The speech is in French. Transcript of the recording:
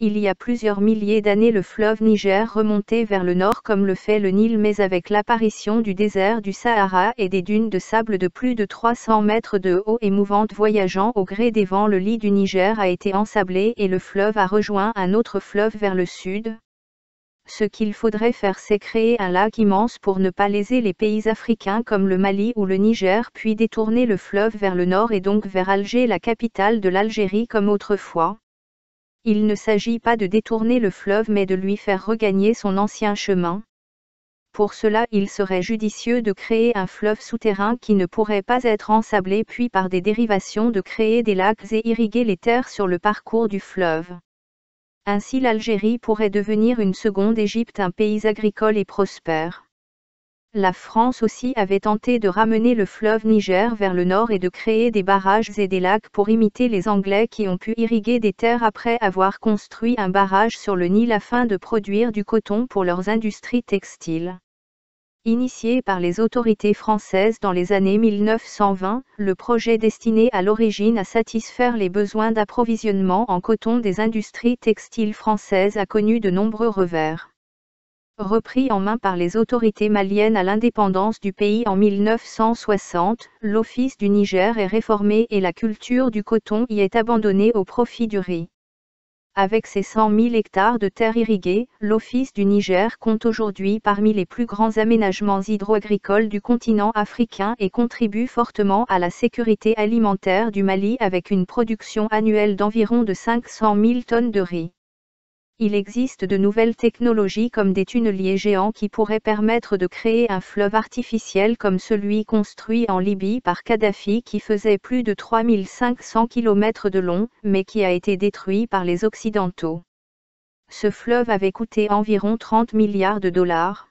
Il y a plusieurs milliers d'années le fleuve Niger remontait vers le nord comme le fait le Nil, mais avec l'apparition du désert du Sahara et des dunes de sable de plus de 300 mètres de haut et mouvantes voyageant au gré des vents, le lit du Niger a été ensablé et le fleuve a rejoint un autre fleuve vers le sud. Ce qu'il faudrait faire, c'est créer un lac immense pour ne pas léser les pays africains comme le Mali ou le Niger, puis détourner le fleuve vers le nord et donc vers Alger, la capitale de l'Algérie, comme autrefois. Il ne s'agit pas de détourner le fleuve mais de lui faire regagner son ancien chemin. Pour cela, il serait judicieux de créer un fleuve souterrain qui ne pourrait pas être ensablé, puis par des dérivations de créer des lacs et irriguer les terres sur le parcours du fleuve. Ainsi l'Algérie pourrait devenir une seconde Égypte, un pays agricole et prospère. La France aussi avait tenté de ramener le fleuve Niger vers le nord et de créer des barrages et des lacs pour imiter les Anglais qui ont pu irriguer des terres après avoir construit un barrage sur le Nil afin de produire du coton pour leurs industries textiles. Initié par les autorités françaises dans les années 1920, le projet destiné à l'origine à satisfaire les besoins d'approvisionnement en coton des industries textiles françaises a connu de nombreux revers. Repris en main par les autorités maliennes à l'indépendance du pays en 1960, l'Office du Niger est réformé et la culture du coton y est abandonnée au profit du riz. Avec ses 100 000 hectares de terres irriguées, l'Office du Niger compte aujourd'hui parmi les plus grands aménagements hydro-agricoles du continent africain et contribue fortement à la sécurité alimentaire du Mali avec une production annuelle d'environ de 500 000 tonnes de riz. Il existe de nouvelles technologies comme des tunneliers géants qui pourraient permettre de créer un fleuve artificiel comme celui construit en Libye par Kadhafi qui faisait plus de 3500 km de long, mais qui a été détruit par les Occidentaux. Ce fleuve avait coûté environ 30 milliards de dollars.